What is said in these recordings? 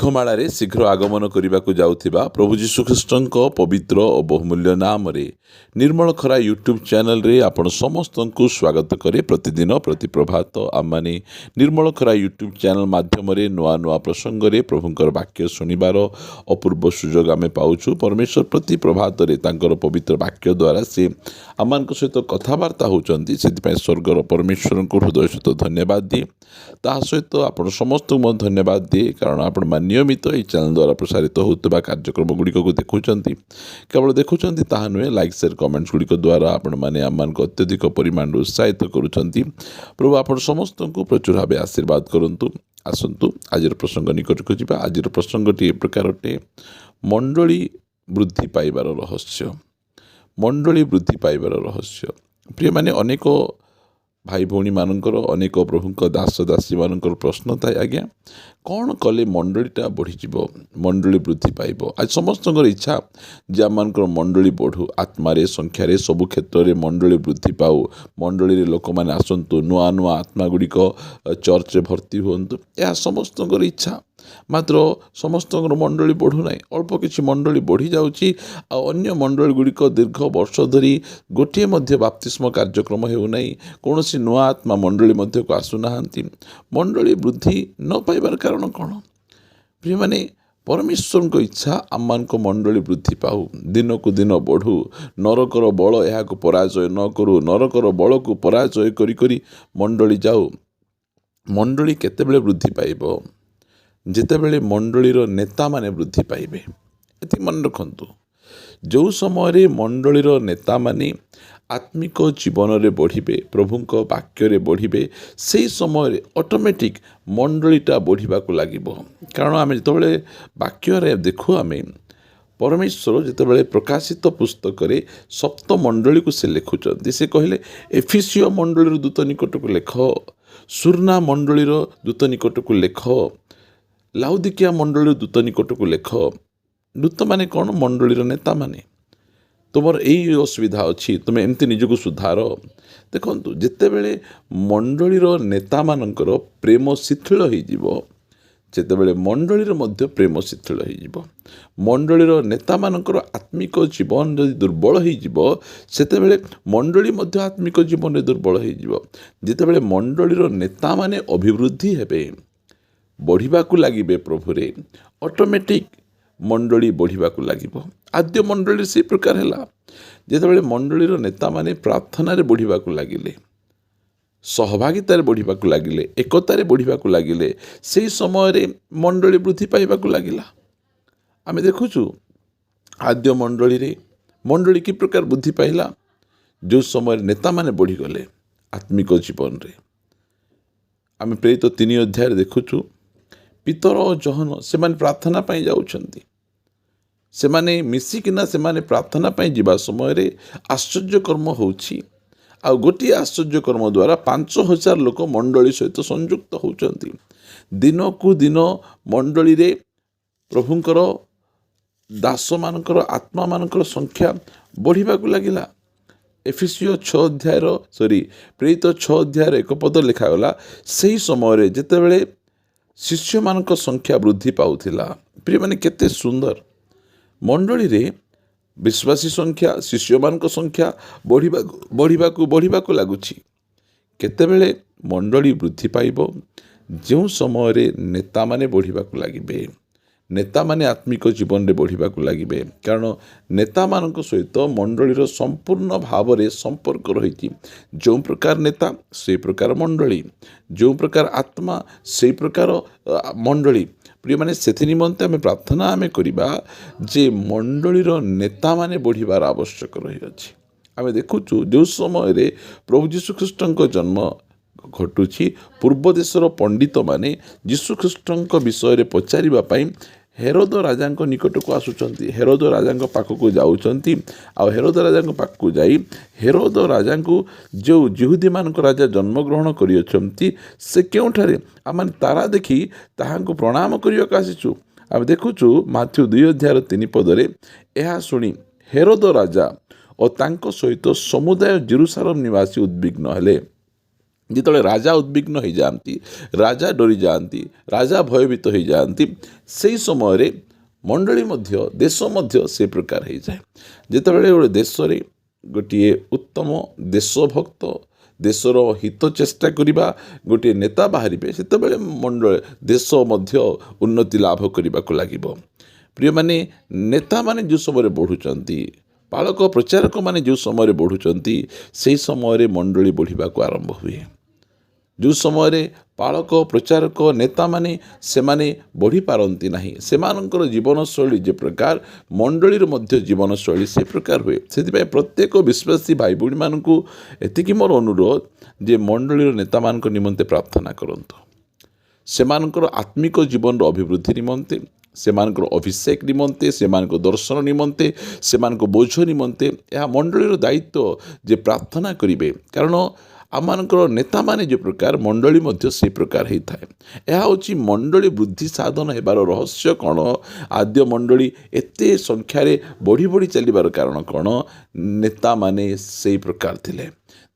ମେଘମାଳାରେ ଶୀଘ୍ର ଆଗମନ କରିବାକୁ ଯାଉଥିବା ପ୍ରଭୁ ଯୀଶୁଖ୍ରୀଷ୍ଟଙ୍କ ପବିତ୍ର ଓ ବହୁମୂଲ୍ୟ ନାମରେ ନିର୍ମଳ ଖରା ୟୁଟ୍ୟୁବ୍ ଚ୍ୟାନେଲରେ ଆପଣ ସମସ୍ତଙ୍କୁ ସ୍ୱାଗତ କରେ। ପ୍ରତିଦିନ ପ୍ରତି ପ୍ରଭାତ ଆମମାନେ ନିର୍ମଳ ଖରା ୟୁଟ୍ୟୁବ୍ ଚ୍ୟାନେଲ ମାଧ୍ୟମରେ ନୂଆ ନୂଆ ପ୍ରସଙ୍ଗରେ ପ୍ରଭୁଙ୍କର ବାକ୍ୟ ଶୁଣିବାର ଅପୂର୍ବ ସୁଯୋଗ ଆମେ ପାଉଛୁ। ପରମେଶ୍ୱର ପ୍ରତି ପ୍ରଭାତରେ ତାଙ୍କର ପବିତ୍ର ବାକ୍ୟ ଦ୍ୱାରା ସେ ଆମମାନଙ୍କ ସହିତ କଥାବାର୍ତ୍ତା ହେଉଛନ୍ତି। ସେଥିପାଇଁ ସ୍ୱର୍ଗର ପରମେଶ୍ୱରଙ୍କୁ ହୃଦୟ ସହିତ ଧନ୍ୟବାଦ ଦିଏ। ତାହା ସହିତ ଆପଣ ସମସ୍ତଙ୍କୁ ମଧ୍ୟ ଧନ୍ୟବାଦ ଦିଏ, କାରଣ ଆପଣମାନେ ନିୟମିତ ଏହି ଚ୍ୟାନେଲ ଦ୍ୱାରା ପ୍ରସାରିତ ହେଉଥିବା କାର୍ଯ୍ୟକ୍ରମ ଗୁଡ଼ିକକୁ ଦେଖୁଛନ୍ତି। କେବଳ ଦେଖୁଛନ୍ତି ତାହା ନୁହେଁ, ଲାଇକ୍ ସେୟାର କମେଣ୍ଟସ୍ ଗୁଡ଼ିକ ଦ୍ୱାରା ଆପଣମାନେ ଆମମାନଙ୍କୁ ଅତ୍ୟଧିକ ପରିମାଣରେ ଉତ୍ସାହିତ କରୁଛନ୍ତି। ପ୍ରଭୁ ଆପଣ ସମସ୍ତଙ୍କୁ ପ୍ରଚୁର ଭାବେ ଆଶୀର୍ବାଦ କରନ୍ତୁ। ଆସନ୍ତୁ ଆଜିର ପ୍ରସଙ୍ଗ ନିକଟକୁ ଯିବା। ଆଜିର ପ୍ରସଙ୍ଗଟି ଏ ପ୍ରକାର ଅଟେ, ମଣ୍ଡଳୀ ବୃଦ୍ଧି ପାଇବାର ରହସ୍ୟ। ମଣ୍ଡଳୀ ବୃଦ୍ଧି ପାଇବାର ରହସ୍ୟ। ପ୍ରିୟମାନେ, ଅନେକ ଭାଇ ଭଉଣୀମାନଙ୍କର, ଅନେକ ପ୍ରଭୁଙ୍କ ଦାସ ଦାସୀମାନଙ୍କର ପ୍ରଶ୍ନ ଥାଏ, ଆଜ୍ଞା କ'ଣ କଲେ ମଣ୍ଡଳୀଟା ବଢ଼ିଯିବ, ମଣ୍ଡଳୀ ବୃଦ୍ଧି ପାଇବ? ଆଜି ସମସ୍ତଙ୍କର ଇଚ୍ଛା ଯେ ଆମମାନଙ୍କର ମଣ୍ଡଳୀ ବଢ଼ୁ, ଆତ୍ମାରେ, ସଂଖ୍ୟାରେ, ସବୁ କ୍ଷେତ୍ରରେ ମଣ୍ଡଳୀ ବୃଦ୍ଧି ପାଉ। ମଣ୍ଡଳୀରେ ଲୋକମାନେ ଆସନ୍ତୁ, ନୂଆ ନୂଆ ଆତ୍ମା ଗୁଡ଼ିକ ଚର୍ଚ୍ଚରେ ଭର୍ତ୍ତି ହୁଅନ୍ତୁ, ଏହା ସମସ୍ତଙ୍କର ଇଚ୍ଛା। ମାତ୍ର ସମସ୍ତଙ୍କର ମଣ୍ଡଳୀ ବଢ଼ୁନାହିଁ। ଅଳ୍ପ କିଛି ମଣ୍ଡଳୀ ବଢ଼ିଯାଉଛି, ଆଉ ଅନ୍ୟ ମଣ୍ଡଳୀ ଗୁଡ଼ିକ ଦୀର୍ଘ ବର୍ଷ ଧରି ଗୋଟିଏ ମଧ୍ୟ ବାପ୍ତିସ୍ମ କାର୍ଯ୍ୟକ୍ରମ ହେଉନାହିଁ। କୌଣସି ନୂଆ ଆତ୍ମା ମଣ୍ଡଳୀ ମଧ୍ୟକୁ ଆସୁନାହାନ୍ତି। ମଣ୍ଡଳୀ ବୃଦ୍ଧି ନ ପାଇବାର କାରଣ କ'ଣ? ପ୍ରିୟମାନେ, ପରମେଶ୍ୱରଙ୍କ ଇଚ୍ଛା ଆମମାନଙ୍କ ମଣ୍ଡଳୀ ବୃଦ୍ଧି ପାଉ, ଦିନକୁ ଦିନ ବଢ଼ୁ, ନରକର ବଳ ଏହାକୁ ପରାଜୟ ନ କରୁ, ନରକର ବଳକୁ ପରାଜୟ କରି କରି ମଣ୍ଡଳୀ ଯାଉ। ମଣ୍ଡଳୀ କେତେବେଳେ ବୃଦ୍ଧି ପାଇବ? ଯେତେବେଳେ ମଣ୍ଡଳୀର ନେତାମାନେ ବୃଦ୍ଧି ପାଇବେ। ଏତିକି ମନେ ରଖନ୍ତୁ, ଯେଉଁ ସମୟରେ ମଣ୍ଡଳୀର ନେତାମାନେ ଆତ୍ମିକ ଜୀବନରେ ବଢ଼ିବେ, ପ୍ରଭୁଙ୍କ ବାକ୍ୟରେ ବଢ଼ିବେ, ସେହି ସମୟରେ ଅଟୋମେଟିକ୍ ମଣ୍ଡଳୀଟା ବଢ଼ିବାକୁ ଲାଗିବ। କାରଣ ଆମେ ଯେତେବେଳେ ବାକ୍ୟରେ ଦେଖୁ, ଆମେ ପରମେଶ୍ୱର ଯେତେବେଳେ ପ୍ରକାଶିତ ପୁସ୍ତକରେ ସପ୍ତ ମଣ୍ଡଳୀକୁ ସେ ଲେଖୁଛନ୍ତି, ସେ କହିଲେ ଏଫିସିଓ ମଣ୍ଡଳୀର ଦୂତ ନିକଟକୁ ଲେଖ, ସୁର୍ଣ୍ଣା ମଣ୍ଡଳୀର ଦୂତ ନିକଟକୁ ଲେଖ, ଲାଉଦିକିଆ ମଣ୍ଡଳୀର ଦୂତ ନିକଟକୁ ଲେଖ। ଦୂତମାନେ କ'ଣ? ମଣ୍ଡଳୀର ନେତାମାନେ। ତୁମର ଏଇ ଅସୁବିଧା ଅଛି, ତୁମେ ଏମିତି ନିଜକୁ ସୁଧାର। ଦେଖନ୍ତୁ, ଯେତେବେଳେ ମଣ୍ଡଳୀର ନେତାମାନଙ୍କର ପ୍ରେମ ଶିଥିଳ ହୋଇଯିବ, ଯେତେବେଳେ ମଣ୍ଡଳୀର ମଧ୍ୟ ପ୍ରେମ ଶିଥିଳ ହୋଇଯିବ, ମଣ୍ଡଳୀର ନେତାମାନଙ୍କର ଆତ୍ମିକ ଜୀବନ ଯଦି ଦୁର୍ବଳ ହୋଇଯିବ, ସେତେବେଳେ ମଣ୍ଡଳୀ ମଧ୍ୟ ଆତ୍ମିକ ଜୀବନରେ ଦୁର୍ବଳ ହୋଇଯିବ। ଯେତେବେଳେ ମଣ୍ଡଳୀର ନେତାମାନେ ଅଭିବୃଦ୍ଧି ହେବେ, ବଢ଼ିବାକୁ ଲାଗିବେ ପ୍ରଭୁରେ, ଅଟୋମେଟିକ୍ ମଣ୍ଡଳୀ ବଢ଼ିବାକୁ ଲାଗିବ। ଆଦ୍ୟ ମଣ୍ଡଳୀ ସେହି ପ୍ରକାର ହେଲା। ଯେତେବେଳେ ମଣ୍ଡଳୀର ନେତାମାନେ ପ୍ରାର୍ଥନାରେ ବଢ଼ିବାକୁ ଲାଗିଲେ, ସହଭାଗିତାରେ ବଢ଼ିବାକୁ ଲାଗିଲେ, ଏକତାରେ ବଢ଼ିବାକୁ ଲାଗିଲେ, ସେହି ସମୟରେ ମଣ୍ଡଳୀ ବୃଦ୍ଧି ପାଇବାକୁ ଲାଗିଲା। ଆମେ ଦେଖୁଛୁ ଆଦ୍ୟ ମଣ୍ଡଳୀ କି ପ୍ରକାର ବୃଦ୍ଧି ପାଇଲା? ଯେଉଁ ସମୟରେ ନେତାମାନେ ବଢ଼ିଗଲେ ଆତ୍ମିକ ଜୀବନରେ। ଆମେ ପ୍ରେରିତ 3 ଅଧ୍ୟାୟରେ ଦେଖୁଛୁ, ପିତର ଓ ଜହନ ସେମାନେ ପ୍ରାର୍ଥନା ପାଇଁ ଯାଉଛନ୍ତି। ସେମାନେ ମିଶିକିନା ସେମାନେ ପ୍ରାର୍ଥନା ପାଇଁ ଯିବା ସମୟରେ ଆଶ୍ଚର୍ଯ୍ୟକର୍ମ ହେଉଛି। ଆଉ ଗୋଟିଏ ଆଶ୍ଚର୍ଯ୍ୟକର୍ମ ଦ୍ୱାରା 5,000 ଲୋକ ମଣ୍ଡଳୀ ସହିତ ସଂଯୁକ୍ତ ହେଉଛନ୍ତି। ଦିନକୁ ଦିନ ମଣ୍ଡଳୀରେ ପ୍ରଭୁଙ୍କର ଦାସମାନଙ୍କର, ଆତ୍ମାମାନଙ୍କର ସଂଖ୍ୟା ବଢ଼ିବାକୁ ଲାଗିଲା। ଏଫିସିଓ ପ୍ରେରିତ 6 ଅଧ୍ୟାୟରେ 1 ପଦ ଲେଖାଗଲା, ସେହି ସମୟରେ ଯେତେବେଳେ ଶିଷ୍ୟମାନଙ୍କ ସଂଖ୍ୟା ବୃଦ୍ଧି ପାଉଥିଲା। ପ୍ରିୟମାନେ, କେତେ ସୁନ୍ଦର! ମଣ୍ଡଳୀରେ ବିଶ୍ୱାସୀ ସଂଖ୍ୟା, ଶିଷ୍ୟମାନଙ୍କ ସଂଖ୍ୟା ବଢ଼ିବାକୁ ଲାଗୁଛି। କେତେବେଳେ ମଣ୍ଡଳୀ ବୃଦ୍ଧି ପାଇବ? ଯେଉଁ ସମୟରେ ନେତାମାନେ ବଢ଼ିବାକୁ ଲାଗିବେ, ନେତାମାନେ ଆତ୍ମିକ ଜୀବନରେ ବଢ଼ିବାକୁ ଲାଗିବେ। କାରଣ ନେତାମାନଙ୍କ ସହିତ ମଣ୍ଡଳୀର ସମ୍ପୂର୍ଣ୍ଣ ଭାବରେ ସମ୍ପର୍କ ରହିଛି। ଯେଉଁ ପ୍ରକାର ନେତା, ସେହି ପ୍ରକାର ମଣ୍ଡଳୀ। ଯେଉଁ ପ୍ରକାର ଆତ୍ମା, ସେହି ପ୍ରକାର ମଣ୍ଡଳୀ। ପ୍ରିୟମାନେ, ସେଥି ନିମନ୍ତେ ଆମେ ପ୍ରାର୍ଥନା କରିବା ଯେ ମଣ୍ଡଳୀର ନେତାମାନେ ବଢ଼ିବାର ଆବଶ୍ୟକ ରହିଅଛି। ଆମେ ଦେଖୁଛୁ ଯେଉଁ ସମୟରେ ପ୍ରଭୁ ଯୀଶୁଖ୍ରୀଷ୍ଟଙ୍କ ଜନ୍ମ ଘଟୁଛି, ପୂର୍ବ ଦେଶର ପଣ୍ଡିତମାନେ ଯୀଶୁଖ୍ରୀଷ୍ଟଙ୍କ ବିଷୟରେ ପଚାରିବା ପାଇଁ ହେରୋଦ ରାଜାଙ୍କ ନିକଟକୁ ଆସୁଛନ୍ତି। ହେରୋଦ ରାଜାଙ୍କ ପାଖକୁ ଯାଉଛନ୍ତି। ଆଉ ହେରୋଦ ରାଜାଙ୍କ ପାଖକୁ ଯାଇ ହେରୋଦ ରାଜାଙ୍କୁ, ଯେଉଁ ଯିହୁଦୀମାନଙ୍କ ରାଜା ଜନ୍ମଗ୍ରହଣ କରିଅଛନ୍ତି, ସେ କେଉଁଠାରେ? ଆମେ ତାରା ଦେଖି ତାହାଙ୍କୁ ପ୍ରଣାମ କରିବାକୁ ଆସିଛୁ। ଆମେ ଦେଖୁଛୁ ମାଥ୍ୟୁ 2 ଅଧ୍ୟାୟର 3 ପଦରେ, ଏହା ଶୁଣି ହେରୋଦ ରାଜା ଓ ତାଙ୍କ ସହିତ ସମୁଦାୟ ଜେରୁସାଲେମ ନିବାସୀ ଉଦ୍ବିଗ୍ନ ହେଲେ। ଯେତେବେଳେ ରାଜା ଉଦ୍ବିଗ୍ନ ହୋଇଯାଆନ୍ତି, ରାଜା ଡରି ଯାଆନ୍ତି, ରାଜା ଭୟଭୀତ ହୋଇଯାଆନ୍ତି, ସେହି ସମୟରେ ମଣ୍ଡଳୀ ମଧ୍ୟ ଦେଶ ମଧ୍ୟ ସେ ପ୍ରକାର ହୋଇଯାଏ। ଯେତେବେଳେ ଗୋଟେ ଦେଶରେ ଗୋଟିଏ ଉତ୍ତମ ଦେଶଭକ୍ତ ଦେଶର ହିତ ଚେଷ୍ଟା କରିବା ଗୋଟିଏ ନେତା ବାହାରିବେ, ସେତେବେଳେ ଦେଶ ମଧ୍ୟ ଉନ୍ନତି ଲାଭ କରିବାକୁ ଲାଗିବ। ପ୍ରିୟମାନେ, ନେତାମାନେ ଯେଉଁ ସମୟରେ ବଢ଼ୁଛନ୍ତି, ପାଳକ ପ୍ରଚାରକମାନେ ଯେଉଁ ସମୟରେ ବଢ଼ୁଛନ୍ତି, ସେହି ସମୟରେ ମଣ୍ଡଳୀ ବଢ଼ିବାକୁ ଆରମ୍ଭ ହୁଏ। ଯେଉଁ ସମୟରେ ପାଳକ ପ୍ରଚାରକ ନେତାମାନେ ସେମାନେ ବଢ଼ିପାରନ୍ତି ନାହିଁ, ସେମାନଙ୍କର ଜୀବନଶୈଳୀ ଯେ ପ୍ରକାର, ମଣ୍ଡଳୀର ମଧ୍ୟ ଜୀବନଶୈଳୀ ସେ ପ୍ରକାର ହୁଏ। ସେଥିପାଇଁ ପ୍ରତ୍ୟେକ ବିଶ୍ୱାସୀ ଭାଇ ଭଉଣୀମାନଙ୍କୁ ଏତିକି ମୋର ଅନୁରୋଧ ଯେ ମଣ୍ଡଳୀର ନେତାମାନଙ୍କ ନିମନ୍ତେ ପ୍ରାର୍ଥନା କରନ୍ତୁ। ସେମାନଙ୍କର ଆତ୍ମିକ ଜୀବନର ଅଭିବୃଦ୍ଧି ନିମନ୍ତେ, ସେମାନଙ୍କର ଅଭିଷେକ ନିମନ୍ତେ, ସେମାନଙ୍କ ଦର୍ଶନ ନିମନ୍ତେ, ସେମାନଙ୍କ ବୋଝ ନିମନ୍ତେ ଏହା ମଣ୍ଡଳୀର ଦାୟିତ୍ୱ ଯେ ପ୍ରାର୍ଥନା କରିବେ। କାରଣ ଆମମାନଙ୍କର ନେତାମାନେ ଯେ ପ୍ରକାର, ମଣ୍ଡଳୀ ମଧ୍ୟ ସେହି ପ୍ରକାର ହୋଇଥାଏ। ଏହା ହେଉଛି ମଣ୍ଡଳୀ ବୃଦ୍ଧି ସାଧନ ହେବାର ରହସ୍ୟ କ'ଣ? ଆଦ୍ୟ ମଣ୍ଡଳୀ ଏତେ ସଂଖ୍ୟାରେ ବଢ଼ି ବଢ଼ି ଚାଲିବାର କାରଣ କ'ଣ? ନେତାମାନେ ସେହି ପ୍ରକାର ଥିଲେ।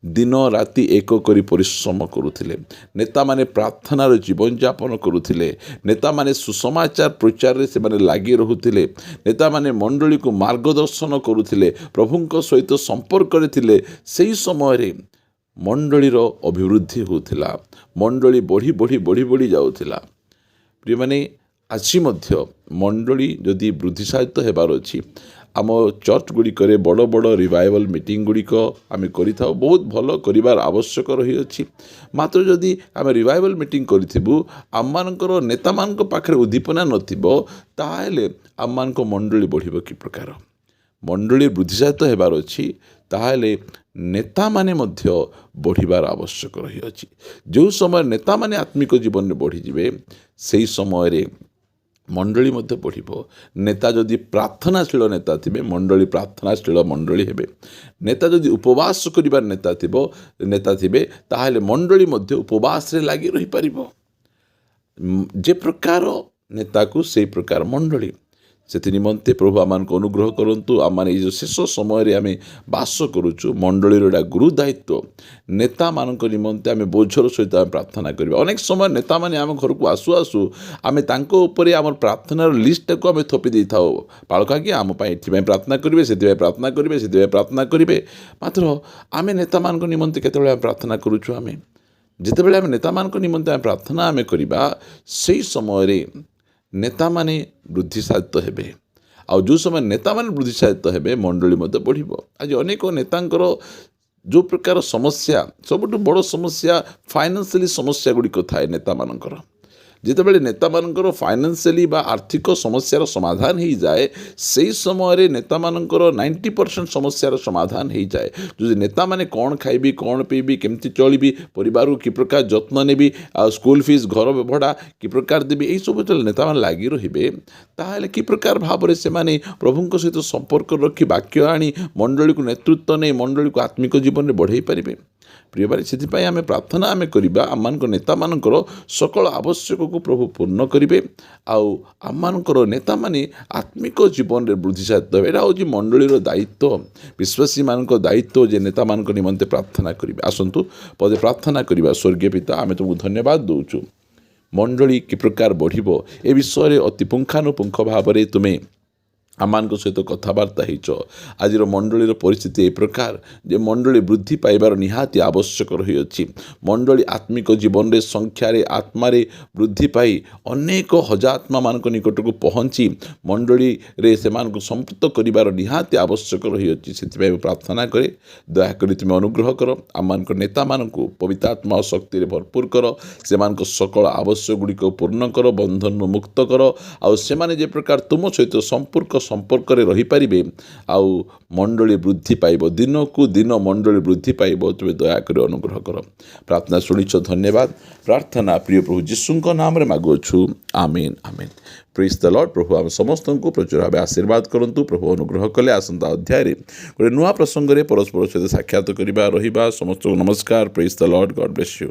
ଦିନ ରାତି ଏକ କରି ପରିଶ୍ରମ କରୁଥିଲେ। ନେତାମାନେ ପ୍ରାର୍ଥନାର ଜୀବନଯାପନ କରୁଥିଲେ। ନେତାମାନେ ସୁସମାଚାର ପ୍ରଚାରରେ ସେମାନେ ଲାଗି ରହୁଥିଲେ। ନେତାମାନେ ମଣ୍ଡଳୀକୁ ମାର୍ଗଦର୍ଶନ କରୁଥିଲେ, ପ୍ରଭୁଙ୍କ ସହିତ ସମ୍ପର୍କରେ ଥିଲେ। ସେହି ସମୟରେ ମଣ୍ଡଳୀର ଅଭିବୃଦ୍ଧି ହେଉଥିଲା। ମଣ୍ଡଳୀ ବଢ଼ି ବଢ଼ି ବଢ଼ି ବଢ଼ି ଯାଉଥିଲା। ପ୍ରିୟମାନେ, ଆଜି ମଧ୍ୟ ମଣ୍ଡଳୀ ଯଦି ବୃଦ୍ଧିସାହିତ ହେବାର ଅଛି, ଆମ ଚର୍ଚ୍ଚ ଗୁଡ଼ିକରେ ବଡ଼ ବଡ଼ ରିଭାଇଭାଲ୍ ମିଟିଂ ଗୁଡ଼ିକ ଆମେ କରିଥାଉ। ବହୁତ ଭଲ କରିବାର ଆବଶ୍ୟକ ରହିଅଛି। ମାତ୍ର ଯଦି ଆମେ ରିଭାଇଭାଲ୍ ମିଟିଂ କରିଥିବୁ, ଆମମାନଙ୍କର ନେତାମାନଙ୍କ ପାଖରେ ଉଦ୍ଦୀପନା ନଥିବ, ତାହେଲେ ଆମମାନଙ୍କ ମଣ୍ଡଳୀ ବଢ଼ିବ କି ପ୍ରକାର? ମଣ୍ଡଳୀ ବୃଦ୍ଧିସାହିତ ହେବାର ଅଛି, ତାହେଲେ ନେତାମାନେ ମଧ୍ୟ ବଢ଼ିବାର ଆବଶ୍ୟକ ରହିଅଛି। ଯେଉଁ ସମୟରେ ନେତାମାନେ ଆତ୍ମିକ ଜୀବନରେ ବଢ଼ିଯିବେ, ସେହି ସମୟରେ ମଣ୍ଡଳୀ ମଧ୍ୟ ବଢ଼ିବ। ନେତା ଯଦି ପ୍ରାର୍ଥନାଶୀଳ ନେତା ଥିବେ, ମଣ୍ଡଳୀ ପ୍ରାର୍ଥନାଶୀଳ ମଣ୍ଡଳୀ ହେବେ। ନେତା ଯଦି ଉପବାସ କରିବାର ନେତା ଥିବେ, ତାହେଲେ ମଣ୍ଡଳୀ ମଧ୍ୟ ଉପବାସରେ ଲାଗି ରହିପାରିବ। ଯେ ପ୍ରକାର ନେତାକୁ ସେହି ପ୍ରକାର ମଣ୍ଡଳୀ। ସେଥି ନିମନ୍ତେ ପ୍ରଭୁ ଆମମାନଙ୍କୁ ଅନୁଗ୍ରହ କରନ୍ତୁ। ଆମମାନେ ଏଇ ଯେଉଁ ଶେଷ ସମୟରେ ଆମେ ବାସ କରୁଛୁ, ମଣ୍ଡଳୀର ଏଇଟା ଗୁରୁ ଦାୟିତ୍ୱ। ନେତାମାନଙ୍କ ନିମନ୍ତେ ଆମେ ବୋଝର ସହିତ ଆମେ ପ୍ରାର୍ଥନା କରିବା। ଅନେକ ସମୟ ନେତାମାନେ ଆମ ଘରକୁ ଆସୁ ଆସୁ ଆମେ ତାଙ୍କ ଉପରେ ଆମର ପ୍ରାର୍ଥନାର ଲିଷ୍ଟଟାକୁ ଆମେ ଥୋପି ଦେଇଥାଉ। ପାଳକ ଆଜ୍ଞା, ଆମ ପାଇଁ ଏଥିପାଇଁ ପ୍ରାର୍ଥନା କରିବେ, ସେଥିପାଇଁ ପ୍ରାର୍ଥନା କରିବେ, ସେଥିପାଇଁ ପ୍ରାର୍ଥନା କରିବେ। ମାତ୍ର ଆମେ ନେତାମାନଙ୍କ ନିମନ୍ତେ କେତେବେଳେ ଆମେ ପ୍ରାର୍ଥନା କରୁଛୁ? ଯେତେବେଳେ ଆମେ ନେତାମାନଙ୍କ ନିମନ୍ତେ ଆମେ ପ୍ରାର୍ଥନା କରିବା, ସେହି ସମୟରେ ନେତାମାନେ ବୃଦ୍ଧିସାଧିତ ହେବେ। ଆଉ ଯେଉଁ ସମୟ ନେତାମାନେ ବୃଦ୍ଧିସାଧିତ ହେବେ, ମଣ୍ଡଳୀ ମଧ୍ୟ ବଢ଼ିବ। ଆଜି ଅନେକ ନେତାଙ୍କର ଯେଉଁ ପ୍ରକାର ସମସ୍ୟା, ସବୁଠୁ ବଡ଼ ସମସ୍ୟା ଫାଇନାନ୍ସିଆଲି ସମସ୍ୟା ଗୁଡ଼ିକ ଥାଏ ନେତାମାନଙ୍କର। ଯେତେବେଳେ ନେତାମାନଙ୍କର ଫାଇନାନ୍ସିଆଲି ବା ଆର୍ଥିକ ସମସ୍ୟାର ସମାଧାନ ହୋଇଯାଏ, ସେହି ସମୟରେ ନେତାମାନଙ୍କର 90% ସମସ୍ୟାର ସମାଧାନ ହୋଇଯାଏ। ଯଦି ନେତାମାନେ କ'ଣ ଖାଇବି, କ'ଣ ପିଇବି, କେମିତି ଚଳିବି, ପରିବାରକୁ କି ପ୍ରକାର ଯତ୍ନ ନେବି, ଆଉ ସ୍କୁଲ ଫିସ୍, ଘର ଭଡ଼ା କି ପ୍ରକାର ଦେବି, ଏହିସବୁ ଯେତେବେଳେ ନେତାମାନେ ଲାଗି ରହିବେ, ତାହେଲେ କି ପ୍ରକାର ଭାବରେ ସେମାନେ ପ୍ରଭୁଙ୍କ ସହିତ ସମ୍ପର୍କ ରଖି ବାକ୍ୟ ଆଣି ମଣ୍ଡଳୀକୁ ନେତୃତ୍ୱ ନେଇ ମଣ୍ଡଳୀକୁ ଆତ୍ମିକ ଜୀବନରେ ବଢ଼ାଇ ପାରିବେ? ପ୍ରିୟମାନେ, ସେଥିପାଇଁ ଆମେ ପ୍ରାର୍ଥନା କରିବା, ଆମମାନଙ୍କ ନେତାମାନଙ୍କର ସକଳ ଆବଶ୍ୟକକୁ ପ୍ରଭୁ ପୂର୍ଣ୍ଣ କରିବେ। ଆଉ ଆମମାନଙ୍କର ନେତାମାନେ ଆତ୍ମିକ ଜୀବନରେ ବୃଦ୍ଧିସାଧିତ ହେବେ। ଏଇଟା ହେଉଛି ମଣ୍ଡଳୀର ଦାୟିତ୍ୱ, ବିଶ୍ୱାସୀମାନଙ୍କ ଦାୟିତ୍ୱ ଯେ ନେତାମାନଙ୍କ ନିମନ୍ତେ ପ୍ରାର୍ଥନା କରିବେ। ଆସନ୍ତୁ ପଦେ ପ୍ରାର୍ଥନା କରିବା। ସ୍ୱର୍ଗୀୟ ପିତା, ଆମେ ତୁମକୁ ଧନ୍ୟବାଦ ଦେଉଛୁ। ମଣ୍ଡଳୀ କି ପ୍ରକାର ବଢ଼ିବ, ଏ ବିଷୟରେ ଅତି ପୁଙ୍ଖାନୁପୁଙ୍ଖ ଭାବରେ ତୁମେ ଆମମାନଙ୍କ ସହିତ କଥାବାର୍ତ୍ତା ହେଇଛ। ଆଜିର ମଣ୍ଡଳୀର ପରିସ୍ଥିତି ଏ ପ୍ରକାର ଯେ ମଣ୍ଡଳୀ ବୃଦ୍ଧି ପାଇବାର ନିହାତି ଆବଶ୍ୟକ ରହିଅଛି। ମଣ୍ଡଳୀ ଆତ୍ମିକ ଜୀବନରେ ସଂଖ୍ୟାରେ, ଆତ୍ମାରେ ବୃଦ୍ଧି ପାଇ ଅନେକ ହଜାତ୍ମାମାନଙ୍କ ନିକଟକୁ ପହଞ୍ଚି ମଣ୍ଡଳୀରେ ସେମାନଙ୍କୁ ସମ୍ପୃକ୍ତ କରିବାର ନିହାତି ଆବଶ୍ୟକ ରହିଅଛି। ସେଥିପାଇଁ ମୁଁ ପ୍ରାର୍ଥନା କରେ, ଦୟାକରି ତୁମେ ଅନୁଗ୍ରହ କର। ଆମମାନଙ୍କ ନେତାମାନଙ୍କୁ ପବିତ୍ର ଆତ୍ମା ଓ ଶକ୍ତିରେ ଭରପୁର କର। ସେମାନଙ୍କ ସକଳ ଆବଶ୍ୟକ ଗୁଡ଼ିକ ପୂର୍ଣ୍ଣ କର, ବନ୍ଧନରୁ ମୁକ୍ତ କର। ଆଉ ସେମାନେ ଯେ ପ୍ରକାର ତୁମ ସହିତ ସମ୍ପର୍କରେ ରହିପାରିବେ, ଆଉ ମଣ୍ଡଳୀ ବୃଦ୍ଧି ପାଇବ। ଦିନକୁ ଦିନ ମଣ୍ଡଳୀ ବୃଦ୍ଧି ପାଇବ। ତୁମେ ଦୟାକରି ଅନୁଗ୍ରହ କର। ପ୍ରାର୍ଥନା ଶୁଣିଛ, ଧନ୍ୟବାଦ। ପ୍ରାର୍ଥନା ପ୍ରିୟ ପ୍ରଭୁ ଯୀଶୁଙ୍କ ନାମରେ ମାଗୁଅଛୁ, ଆମେନ୍ ଆମେନ୍। ପ୍ରେଜ୍ ଦ ଲର୍ଡ। ପ୍ରଭୁ ଆମେ ସମସ୍ତଙ୍କୁ ପ୍ରଚୁର ଭାବେ ଆଶୀର୍ବାଦ କରନ୍ତୁ। ପ୍ରଭୁ ଅନୁଗ୍ରହ କଲେ ଆସନ୍ତା ଅଧ୍ୟାୟରେ ଗୋଟେ ନୂଆ ପ୍ରସଙ୍ଗରେ ପରସ୍ପର ସହିତ ସାକ୍ଷାତ କରିବା ରହିବା। ସମସ୍ତଙ୍କୁ ନମସ୍କାର। Praise the Lord. God bless you.